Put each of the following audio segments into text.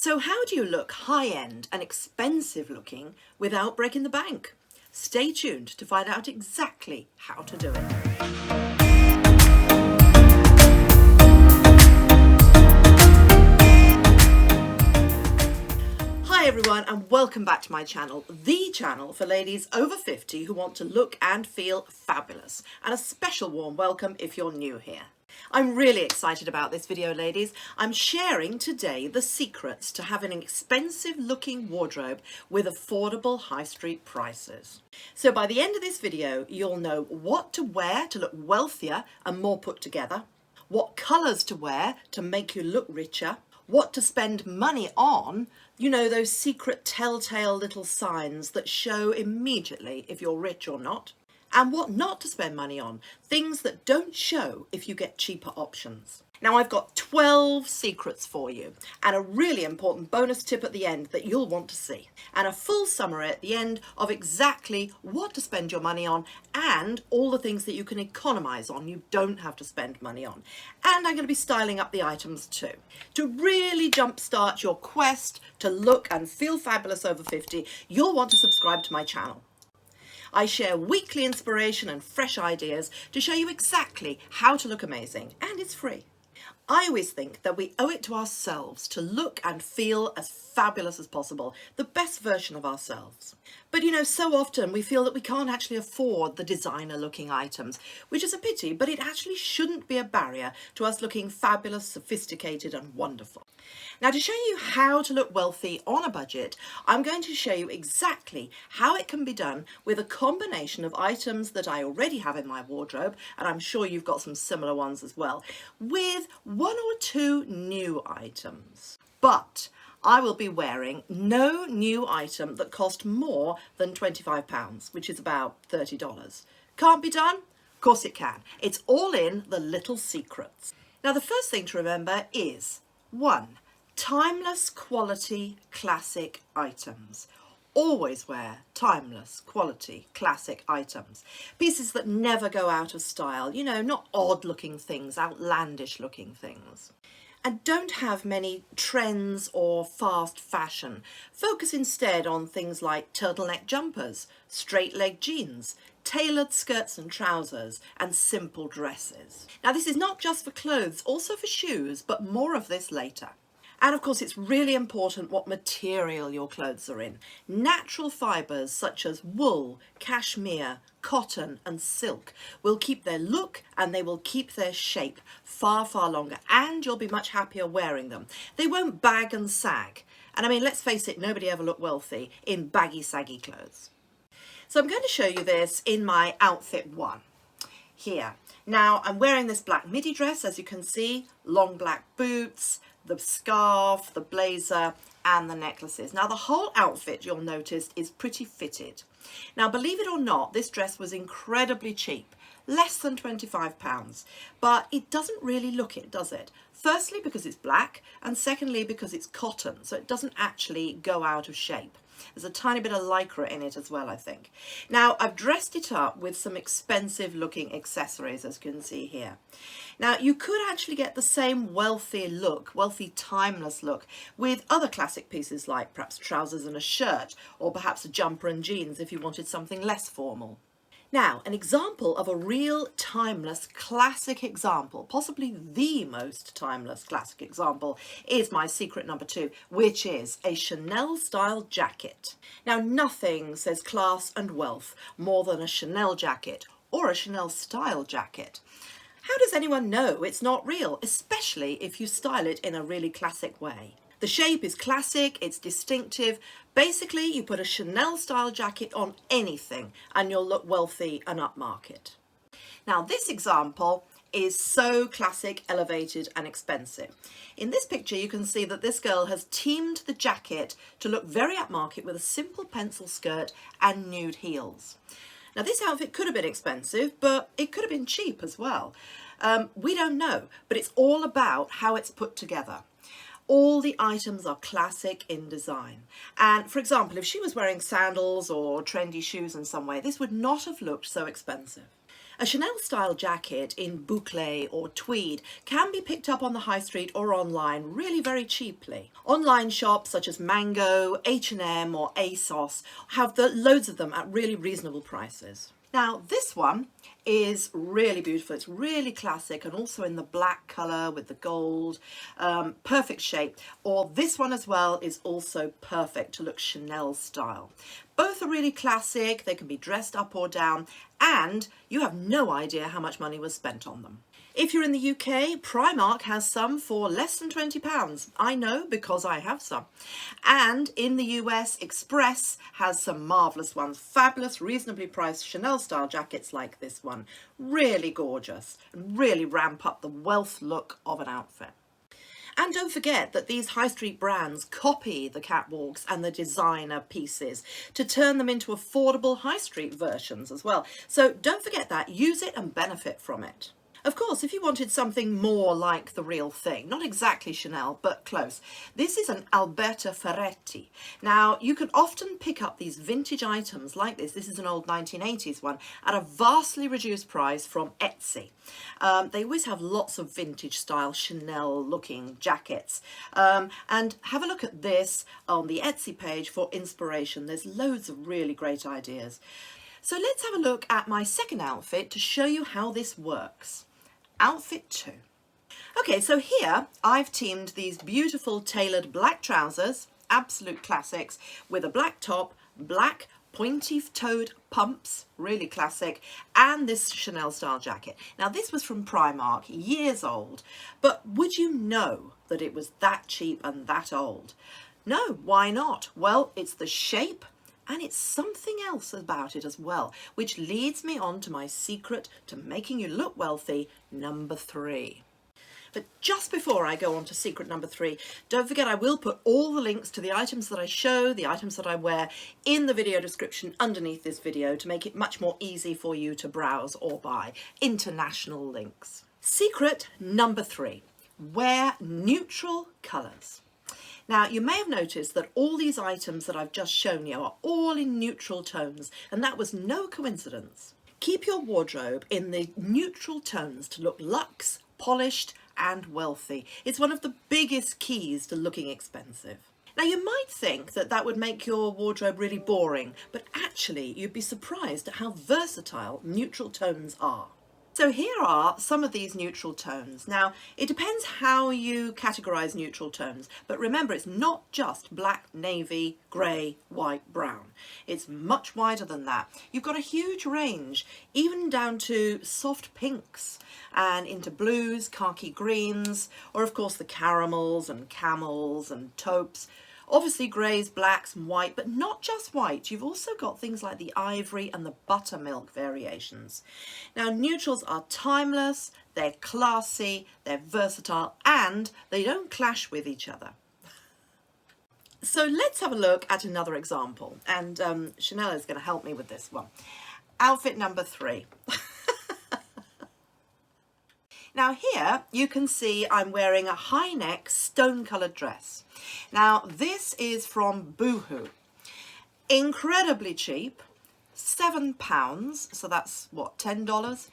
So how do you look high-end and expensive looking without breaking the bank? Stay tuned to find out exactly how to do it. Hi everyone and welcome back to my channel, the channel for ladies over 50 who want to look and feel fabulous, and a special warm welcome if you're new here. I'm really excited about this video, ladies. I'm sharing today the secrets to having an expensive looking wardrobe with affordable high street prices. So by the end of this video, you'll know what to wear to look wealthier and more put together, what colours to wear to make you look richer, what to spend money on, you know, those secret telltale little signs that show immediately if you're rich or not, and what not to spend money on, things that don't show if you get cheaper options. Now I've got 12 secrets for you and a really important bonus tip at the end that you'll want to see, and a full summary at the end of exactly what to spend your money on and all the things that you can economize on you don't have to spend money on. And I'm going to be styling up the items too. To really jumpstart your quest to look and feel fabulous over 50, you'll want to subscribe to my channel. I share weekly inspiration and fresh ideas to show you exactly how to look amazing, and it's free. I always think that we owe it to ourselves to look and feel as fabulous as possible, the best version of ourselves. But you know, so often we feel that we can't actually afford the designer looking items, which is a pity, but it actually shouldn't be a barrier to us looking fabulous, sophisticated and wonderful. Now, to show you how to look wealthy on a budget, I'm going to show you exactly how it can be done with a combination of items that I already have in my wardrobe, and I'm sure you've got some similar ones as well, with one or two new items. But I will be wearing no new item that cost more than £25, which is about $30. Can't be done? Of course it can. It's all in the little secrets. Now, the first thing to remember is 1. Timeless quality classic items. Always wear timeless quality classic items. Pieces that never go out of style, you know, not odd looking things, outlandish looking things. And don't have many trends or fast fashion. Focus instead on things like turtleneck jumpers, straight leg jeans, tailored skirts and trousers, and simple dresses. Now this is not just for clothes, also for shoes, but more of this later. And of course, it's really important what material your clothes are in. Natural fibres such as wool, cashmere, cotton and silk will keep their look and they will keep their shape far, far longer, and you'll be much happier wearing them. They won't bag and sag. And I mean, let's face it, nobody ever looked wealthy in baggy, saggy clothes. So I'm going to show you this in my outfit 1 here. Now I'm wearing this black midi dress, as you can see, long black boots, the scarf, the blazer and the necklaces. Now the whole outfit, you'll notice, is pretty fitted. Now believe it or not, this dress was incredibly cheap, less than £25, but it doesn't really look it, does it? Firstly because it's black, and secondly because it's cotton, so it doesn't actually go out of shape. There's a tiny bit of lycra in it as well, I think. Now, I've dressed it up with some expensive looking accessories, as you can see here. Now, you could actually get the same wealthy look, wealthy timeless look, with other classic pieces like perhaps trousers and a shirt, or perhaps a jumper and jeans if you wanted something less formal. Now, an example of a real timeless classic example, possibly the most timeless classic example, is my secret number 2, which is a Chanel style jacket. Now, nothing says class and wealth more than a Chanel jacket or a Chanel style jacket. How does anyone know it's not real, especially if you style it in a really classic way? The shape is classic, it's distinctive. Basically, you put a Chanel style jacket on anything and you'll look wealthy and upmarket. Now this example is so classic, elevated and expensive. In this picture you can see that this girl has teamed the jacket to look very upmarket with a simple pencil skirt and nude heels. Now this outfit could have been expensive, but it could have been cheap as well. We don't know, but it's all about how it's put together. All the items are classic in design. And for example, if she was wearing sandals or trendy shoes in some way, this would not have looked so expensive. A Chanel style jacket in boucle or tweed can be picked up on the high street or online really very cheaply. Online shops such as Mango, H&M or ASOS have loads of them at really reasonable prices. Now this one is really beautiful, it's really classic and also in the black colour with the gold, perfect shape. Or this one as well is also perfect to look Chanel style. Both are really classic, they can be dressed up or down, and you have no idea how much money was spent on them. If you're in the UK, Primark has some for less than £20. I know because I have some. And in the US, Express has some marvellous ones. Fabulous, reasonably priced Chanel style jackets like this one. Really gorgeous and really ramp up the wealth look of an outfit. And don't forget that these high street brands copy the catwalks and the designer pieces to turn them into affordable high street versions as well. So don't forget that, use it and benefit from it. Of course, if you wanted something more like the real thing, not exactly Chanel, but close, this is an Alberta Ferretti. Now, you can often pick up these vintage items like this is an old 1980s one, at a vastly reduced price from Etsy. They always have lots of vintage style Chanel looking jackets. And have a look at this on the Etsy page for inspiration. There's loads of really great ideas. So let's have a look at my second outfit to show you how this works. Outfit 2. Okay, so here I've teamed these beautiful tailored black trousers, absolute classics, with a black top, black pointy-toed pumps, really classic, and this Chanel style jacket. Now this was from Primark, years old, but would you know that it was that cheap and that old? No, why not? Well, it's the shape, and it's something else about it as well, which leads me on to my secret to making you look wealthy, number 3. But just before I go on to secret number 3, don't forget I will put all the links to the items that I show, the items that I wear, in the video description underneath this video to make it much more easy for you to browse or buy. International links. Secret number 3, wear neutral colours. Now, you may have noticed that all these items that I've just shown you are all in neutral tones, and that was no coincidence. Keep your wardrobe in the neutral tones to look luxe, polished, and wealthy. It's one of the biggest keys to looking expensive. Now, you might think that that would make your wardrobe really boring, but actually you'd be surprised at how versatile neutral tones are. So here are some of these neutral tones. Now, it depends how you categorize neutral tones, but remember it's not just black, navy, grey, white, brown. It's much wider than that. You've got a huge range, even down to soft pinks and into blues, khaki greens, or of course the caramels and camels and taupes. Obviously greys, blacks and white, but not just white. You've also got things like the ivory and the buttermilk variations. Now, neutrals are timeless, they're classy, they're versatile, and they don't clash with each other. So let's have a look at another example, and Chanel is going to help me with this one. Outfit number 3. Now here you can see I'm wearing a high neck stone coloured dress. Now this is from Boohoo. Incredibly cheap, £7, so that's what, $10?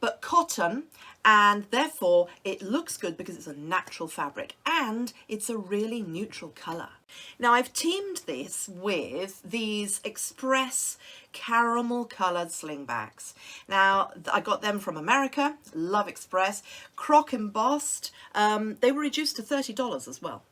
But cotton, and therefore it looks good because it's a natural fabric and it's a really neutral colour. Now I've teamed this with these Express caramel coloured slingbacks. Now I got them from America, love Express, croc embossed. They were reduced to $30 as well.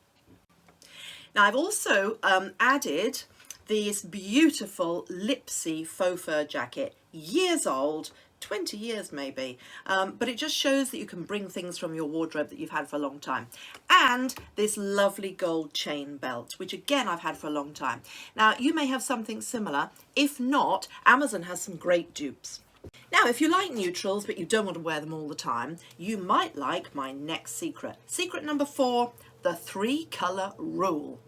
Now I've also added this beautiful Lipsy faux fur jacket, years old, 20 years maybe, but it just shows that you can bring things from your wardrobe that you've had for a long time. And this lovely gold chain belt, which again I've had for a long time. Now you may have something similar. If not, Amazon has some great dupes. Now if you like neutrals but you don't want to wear them all the time, you might like my next secret. Secret number 4, the 3 colour rule.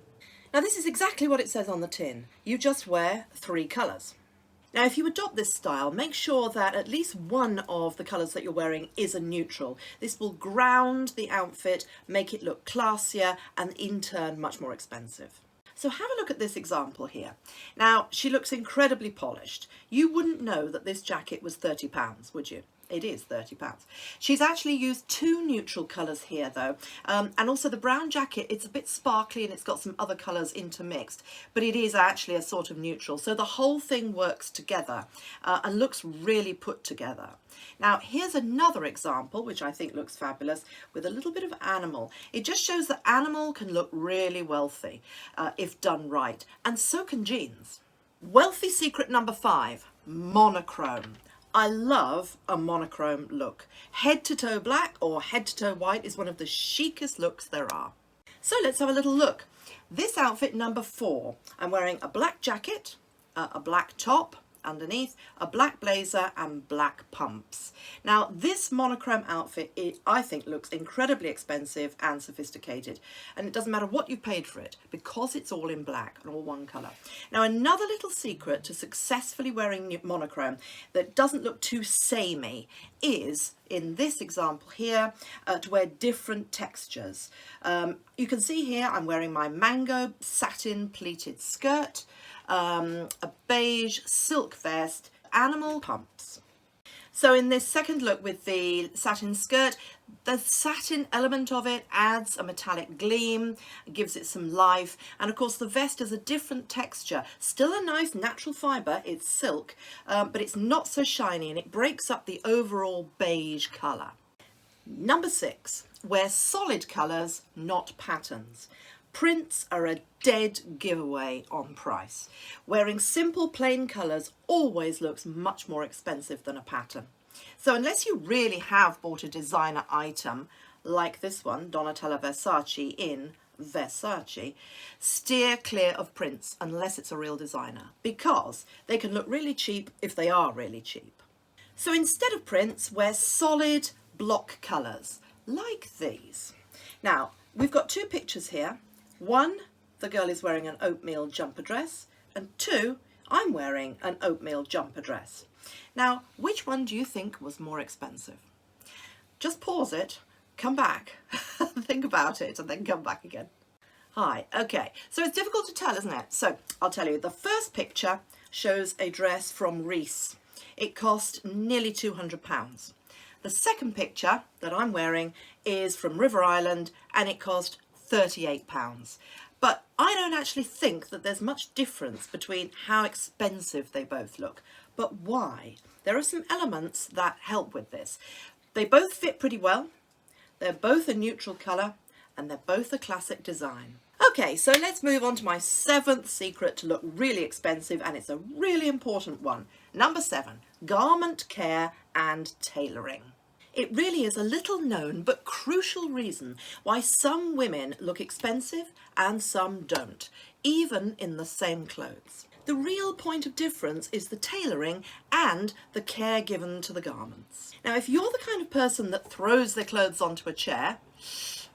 Now this is exactly what it says on the tin. You just wear 3 colours. Now if you adopt this style, make sure that at least one of the colours that you're wearing is a neutral. This will ground the outfit, make it look classier and in turn much more expensive. So have a look at this example here. Now, she looks incredibly polished. You wouldn't know that this jacket was £30, would you? It is £30. She's actually used two neutral colours here though, and also the brown jacket, it's a bit sparkly and it's got some other colours intermixed, but it is actually a sort of neutral, so the whole thing works together and looks really put together. Now here's another example which I think looks fabulous with a little bit of animal. It just shows that animal can look really wealthy if done right, and so can jeans. Wealthy secret number 5, monochrome. I love a monochrome look. Head to toe black or head to toe white is one of the chicest looks there are. So let's have a little look. This outfit number 4, I'm wearing a black jacket, a black top underneath, a black blazer and black pumps. Now this monochrome outfit, I think, looks incredibly expensive and sophisticated, and it doesn't matter what you've paid for it because it's all in black and all one colour. Now another little secret to successfully wearing monochrome that doesn't look too samey is, in this example here, to wear different textures. You can see here I'm wearing my mango satin pleated skirt, a beige silk vest, animal pumps. So in this second look with the satin skirt, the satin element of it adds a metallic gleam, gives it some life, and of course the vest is a different texture, still a nice natural fibre, it's silk, but it's not so shiny and it breaks up the overall beige colour. Number 6, wear solid colours, not patterns. Prints are a dead giveaway on price. Wearing simple plain colours always looks much more expensive than a pattern. So unless you really have bought a designer item like this one, Donatella Versace in Versace, steer clear of prints unless it's a real designer, because they can look really cheap if they are really cheap. So instead of prints, wear solid block colours like these. Now we've got two pictures here. One, the girl is wearing an oatmeal jumper dress, and 2, I'm wearing an oatmeal jumper dress. Now, which one do you think was more expensive? Just pause it, come back, think about it, and then come back again. Hi, okay, so it's difficult to tell, isn't it? So I'll tell you, the first picture shows a dress from Reiss. It cost nearly £200. The second picture that I'm wearing is from River Island, and it cost £38. But I don't actually think that there's much difference between how expensive they both look. But why? There are some elements that help with this. They both fit pretty well, they're both a neutral colour, and they're both a classic design. Okay, so let's move on to my 7th secret to look really expensive, and it's a really important one. Number 7, garment care and tailoring. It really is a little known but crucial reason why some women look expensive and some don't, even in the same clothes. The real point of difference is the tailoring and the care given to the garments. Now, if you're the kind of person that throws their clothes onto a chair,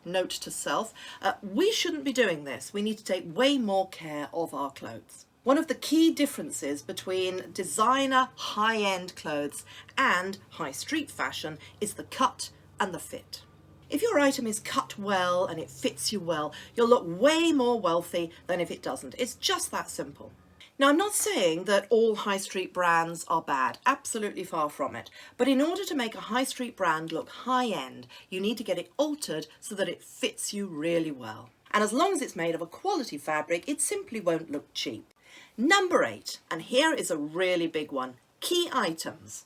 note to self, we shouldn't be doing this. We need to take way more care of our clothes. One of the key differences between designer high-end clothes and high street fashion is the cut and the fit. If your item is cut well and it fits you well, you'll look way more wealthy than if it doesn't. It's just that simple. Now, I'm not saying that all high street brands are bad, absolutely far from it. But in order to make a high street brand look high-end, you need to get it altered so that it fits you really well. And as long as it's made of a quality fabric, it simply won't look cheap. Number 8, and here is a really big one, key items,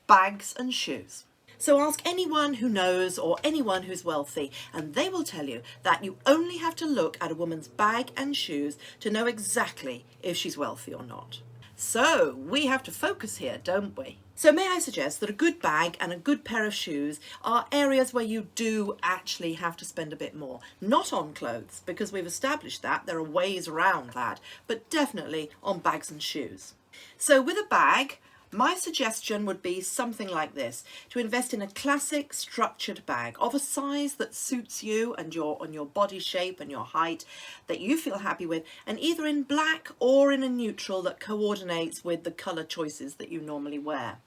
bags and shoes. So ask anyone who knows or anyone who's wealthy, and they will tell you that you only have to look at a woman's bag and shoes to know exactly if she's wealthy or not. So we have to focus here, don't we? So may I suggest that a good bag and a good pair of shoes are areas where you do actually have to spend a bit more. Not on clothes, because we've established that, there are ways around that, but definitely on bags and shoes. So with a bag, my suggestion would be something like this, to invest in a classic structured bag of a size that suits you and your body shape and your height, that you feel happy with, and either in black or in a neutral that coordinates with the colour choices that you normally wear.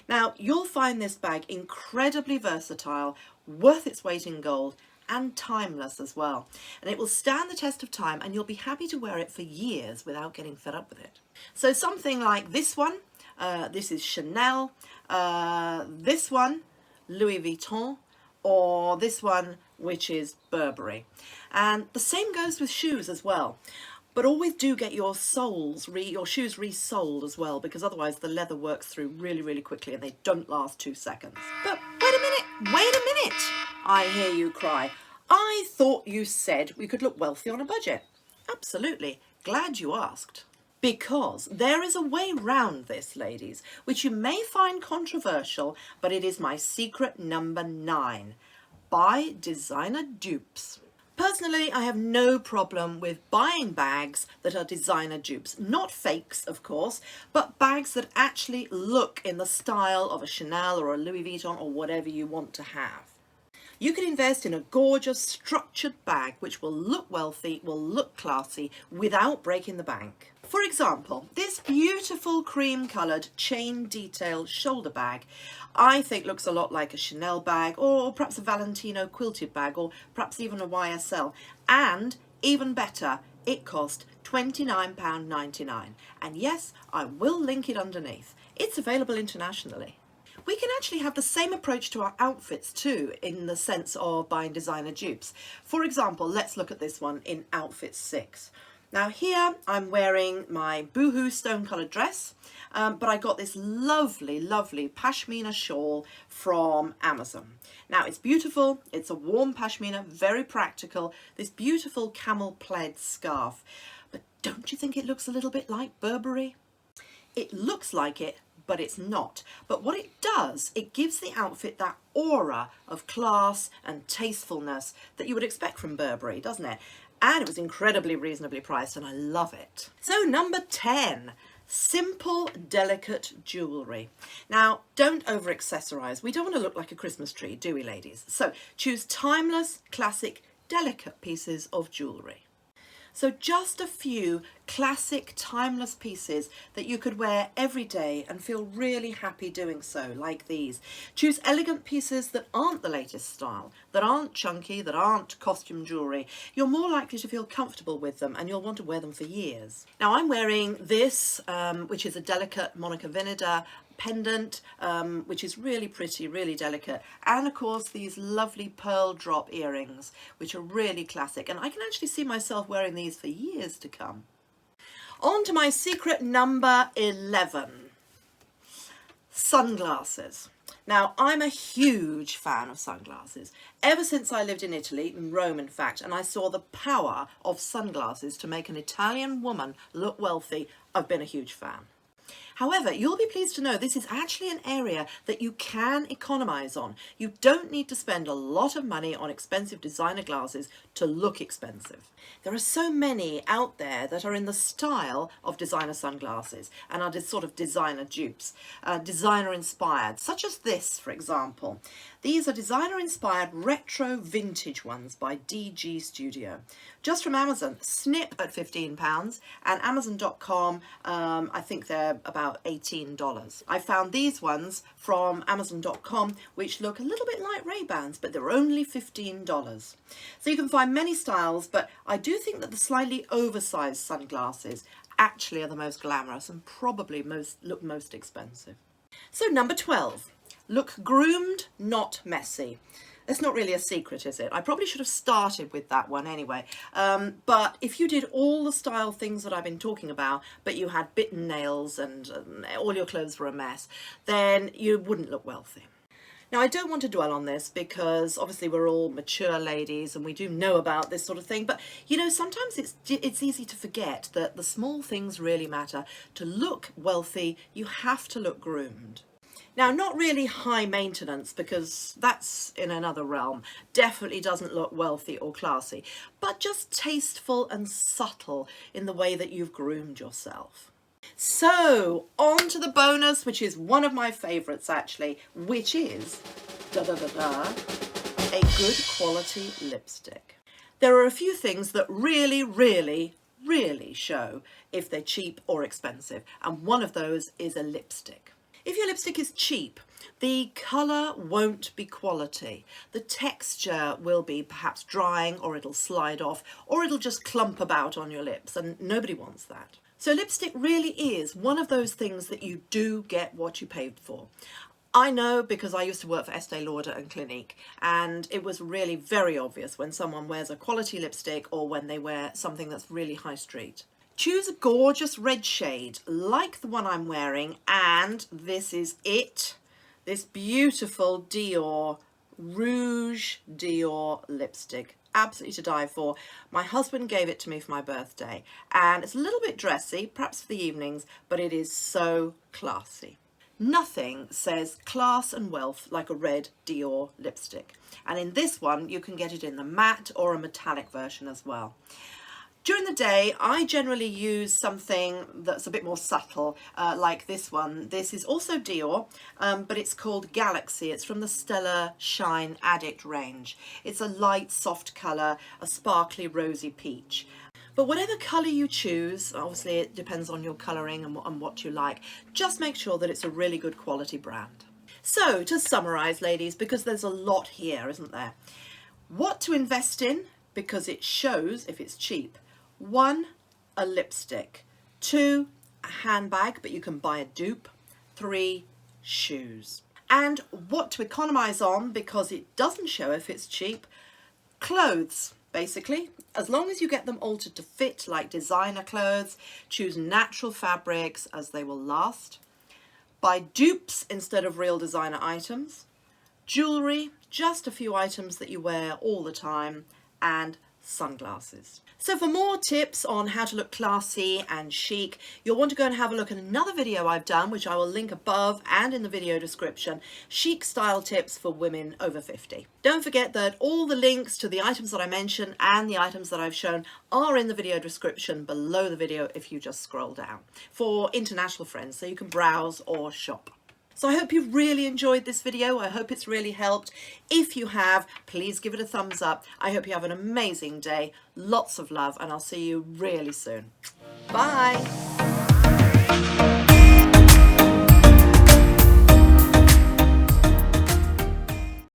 Now, you'll find this bag incredibly versatile, worth its weight in gold, and timeless as well. And it will stand the test of time, and you'll be happy to wear it for years without getting fed up with it. So something like this one, this is Chanel, this one, Louis Vuitton, or this one, which is Burberry. And the same goes with shoes as well. But always do get your your shoes resoled as well, because otherwise the leather works through really, really quickly and they don't last 2 seconds. But wait a minute, I hear you cry. I thought you said we could look wealthy on a budget. Absolutely. Glad you asked. Because there is a way round this, ladies, which you may find controversial, but it is my secret number 9. Buy designer dupes. Personally, I have no problem with buying bags that are designer dupes. Not fakes, of course, but bags that actually look in the style of a Chanel or a Louis Vuitton or whatever you want to have. You can invest in a gorgeous, structured bag which will look wealthy, will look classy, without breaking the bank. For example, this beautiful cream-coloured chain detail shoulder bag I think looks a lot like a Chanel bag, or perhaps a Valentino quilted bag, or perhaps even a YSL. And even better, it cost £29.99. And yes, I will link it underneath. It's available internationally. We can actually have the same approach to our outfits too, in the sense of buying designer dupes. For example, let's look at this one in outfit 6. Now here I'm wearing my boohoo stone-coloured dress, but I got this lovely, lovely pashmina shawl from Amazon. Now it's beautiful, it's a warm pashmina, very practical, this beautiful camel plaid scarf. But don't you think it looks a little bit like Burberry? It looks like it, but it's not. But what it does, it gives the outfit that aura of class and tastefulness that you would expect from Burberry, doesn't it? And it was incredibly reasonably priced, and I love it. So number 10, simple, delicate jewellery. Now, don't over-accessorize. We don't want to look like a Christmas tree, do we, ladies? So choose timeless, classic, delicate pieces of jewellery. So just a few classic, timeless pieces that you could wear every day and feel really happy doing so, like these. Choose elegant pieces that aren't the latest style, that aren't chunky, that aren't costume jewellery. You're more likely to feel comfortable with them, and you'll want to wear them for years. Now I'm wearing this, which is a delicate Monica Vinader pendant, which is really pretty, really delicate, and of course these lovely pearl drop earrings, which are really classic, and I can actually see myself wearing these for years to come. On to my secret number 11, sunglasses. Now, I'm a huge fan of sunglasses. Ever since I lived in Italy, in Rome in fact, and I saw the power of sunglasses to make an Italian woman look wealthy, I've been a huge fan. However, you'll be pleased to know this is actually an area that you can economise on. You don't need to spend a lot of money on expensive designer glasses to look expensive. There are so many out there that are in the style of designer sunglasses and are sort of designer dupes, designer inspired, such as this, for example. These are designer inspired retro vintage ones by DG Studio. Just from Amazon, snip at £15, and Amazon.com, I think they're about $18. I found these ones from Amazon.com which look a little bit like Ray-Bans, but they're only $15. So you can find many styles, but I do think that the slightly oversized sunglasses actually are the most glamorous and probably look most expensive. So number 12, look groomed, not messy. It's not really a secret, is it? I probably should have started with that one anyway. But if you did all the style things that I've been talking about, but you had bitten nails and all your clothes were a mess, then you wouldn't look wealthy. Now, I don't want to dwell on this because obviously we're all mature ladies and we do know about this sort of thing. But, you know, sometimes it's easy to forget that the small things really matter. To look wealthy, you have to look groomed. Now, not really high maintenance, because that's in another realm. Definitely doesn't look wealthy or classy, but just tasteful and subtle in the way that you've groomed yourself. So, on to the bonus, which is one of my favourites actually, which is a good quality lipstick. There are a few things that really show if they're cheap or expensive, and one of those is a lipstick. If your lipstick is cheap, The colour won't be quality. The texture will be perhaps drying, or it'll slide off, or it'll just clump about on your lips, and nobody wants that. So lipstick really is one of those things that you do get what you paid for. I know because I used to work for Estee Lauder and Clinique, and it was really very obvious when someone wears a quality lipstick or when they wear something that's really high street. Choose a gorgeous red shade like the one I'm wearing, and this is it. This beautiful Dior Rouge Dior lipstick. Absolutely to die for. My husband gave it to me for my birthday, and it's a little bit dressy, perhaps for the evenings, but it is so classy. Nothing says class and wealth like a red Dior lipstick. And in this one, you can get it in the matte or a metallic version as well. During the day, I generally use something that's a bit more subtle, like this one. This is also Dior, but it's called Galaxy. It's from the Stella Shine Addict range. It's a light, soft colour, a sparkly, rosy peach. But whatever colour you choose, obviously it depends on your colouring and what you like, just make sure that it's a really good quality brand. So, to summarise, ladies, because there's a lot here, isn't there? What to invest in, because it shows if it's cheap. 1, a lipstick. 2, a handbag, but you can buy a dupe. 3, shoes. And what to economise on, because it doesn't show if it's cheap. Clothes. Basically, as long as you get them altered to fit like designer clothes, choose natural fabrics as they will last. Buy dupes instead of real designer items. Jewellery, just a few items that you wear all the time, and sunglasses. So for more tips on how to look classy and chic, you'll want to go and have a look at another video I've done, which I will link above and in the video description, chic style tips for women over 50. Don't forget that all the links to the items that I mentioned and the items that I've shown are in the video description below the video if you just scroll down, for international friends, so you can browse or shop. So I hope you've really enjoyed this video. I hope it's really helped. If you have, please give it a thumbs up. I hope you have an amazing day. Lots of love, and I'll see you really soon. Bye.